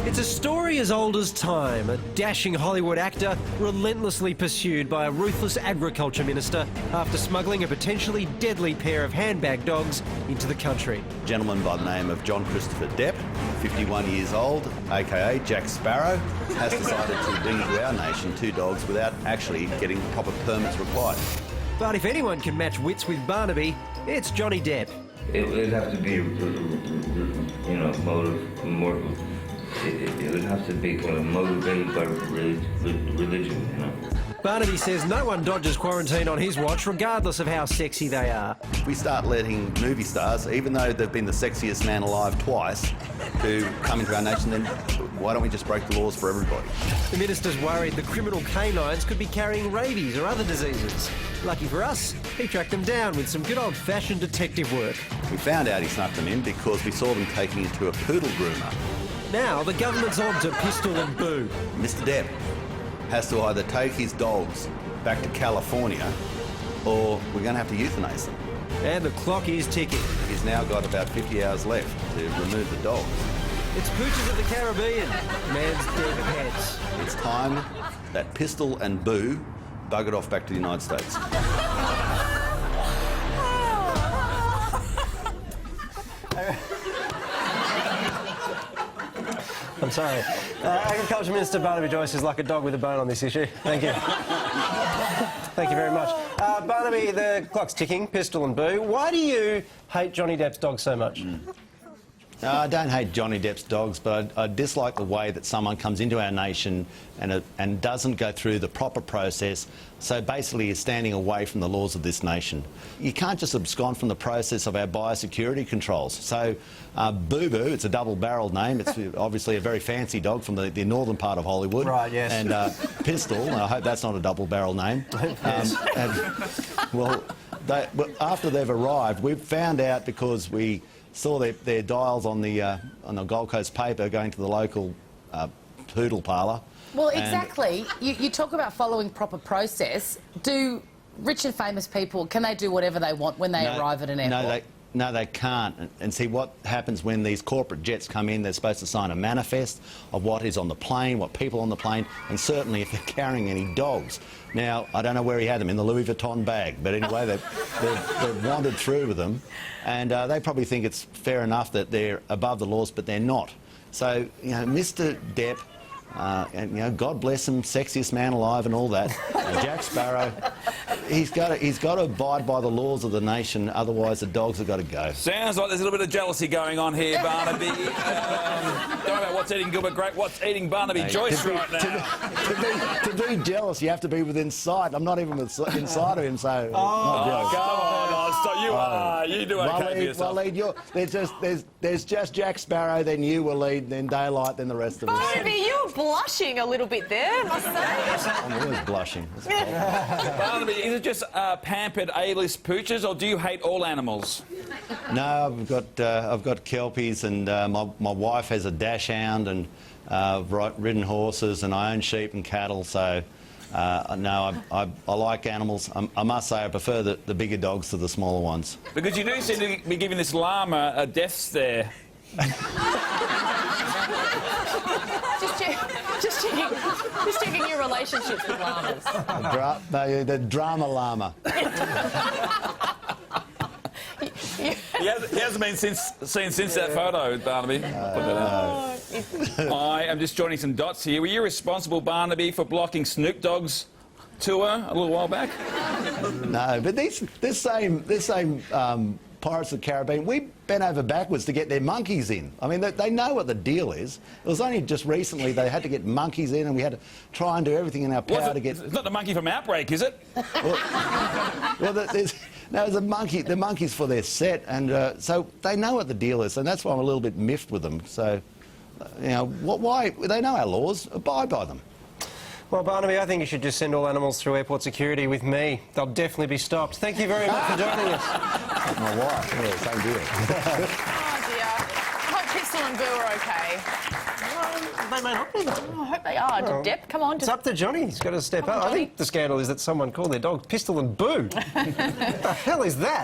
It's a story as old as time. A dashing Hollywood actor relentlessly pursued by a ruthless agriculture minister after smuggling a potentially deadly pair of handbag dogs into the country. A gentleman by the name of John Christopher Depp, 51 years old, aka Jack Sparrow, has decided to bring into our nation 2 dogs without actually getting proper permits required. But if anyone can match wits with Barnaby, it's Johnny Depp. It would have to be, it would have to be kind of motivated by religion, Barnaby says no one dodges quarantine on his watch, regardless of how sexy they are. If we start letting movie stars, even though they've been the sexiest man alive twice, who come into our nation, then why don't we just break the laws for everybody? The minister's worried the criminal canines could be carrying rabies or other diseases. Lucky for us, he tracked them down with some good old-fashioned detective work. We found out he snuck them in because we saw them taking it to a poodle groomer. Now the government's on to Pistol and Boo. Mr. Depp has to either take his dogs back to California or we're going to have to euthanize them. And the clock is ticking. He's now got about 50 hours left to remove the dogs. It's Pooches of the Caribbean, man's dead pets. It's time that Pistol and Boo buggered off back to the United States. I'm sorry. Agriculture Minister Barnaby Joyce is like a dog with a bone on this issue. Thank you. Thank you very much. Barnaby, the clock's ticking, Pistol and Boo. Why do you hate Johnny Depp's dog so much? I don't hate Johnny Depp's dogs, but I dislike the way that someone comes into our nation and doesn't go through the proper process, so basically is standing away from the laws of this nation. You can't just abscond from the process of our biosecurity controls. So Boo Boo, it's a double-barrelled name, it's obviously a very fancy dog from the northern part of Hollywood. Right, yes. And Pistol, I hope that's not a double-barrel name. Well, after they've arrived, we've found out because we saw their dials on the Gold Coast paper going to the local poodle parlour. Well, exactly. You talk about following proper process. Do rich and famous people, can they do whatever they want when they arrive at an airport? No, they can't. And see, what happens when these corporate jets come in, they're supposed to sign a manifest of what is on the plane, what people on the plane, and certainly if they're carrying any dogs. Now, I don't know where he had them, in the Louis Vuitton bag, but anyway, they've wandered through with them, and they probably think it's fair enough that they're above the laws, but they're not. So, Mr. Depp, and God bless him, sexiest man alive and all that, Jack Sparrow, he's got to abide by the laws of the nation, otherwise the dogs have got to go. Sounds like there's a little bit of jealousy going on here, Barnaby. Don't know about what's eating Gilbert Grape, what's eating Barnaby Joyce right now. To be jealous, you have to be within sight. I'm not even inside of him, so... Oh, come on, so you do okay for yourself. Well, there's just Jack Sparrow, then you, Waleed, then Daylight, then the rest of us. Barnaby, you're blushing a little bit there, I must say. I'm always blushing. Barnaby, is it just pampered A-list pooches, or do you hate all animals? No, I've got Kelpies, and my wife has a dashhound, and I've ridden horses, and I own sheep and cattle, so no, I like animals. I must say I prefer the bigger dogs to the smaller ones. Because you do seem to be giving this llama a death stare. Just checking your relationships with llamas. The drama llama. He hasn't been seen since that photo, Barnaby. I am just joining some dots here. Were you responsible, Barnaby, for blocking Snoop Dogg's tour a little while back? No, but this same Pirates of the Caribbean, we bent over backwards to get their monkeys in. I mean, they know what the deal is. It was only just recently they had to get monkeys in, and we had to try and do everything in our power to get... It's not the monkey from Outbreak, is it? Well, there's a monkey. The monkeys for their set, and so they know what the deal is, and that's why I'm a little bit miffed with them. So, why? They know our laws. Abide by them. Well, Barnaby, I think you should just send all animals through airport security with me. They'll definitely be stopped. Thank you very much for joining us. My wife, yeah, same deal. Oh, dear. I hope Pistol and Boo are okay. They may not be, though. Oh, I hope they are. Well, Depp, come on. It's up to Johnny. He's got to step up. I think the scandal is that someone called their dog Pistol and Boo. What the hell is that?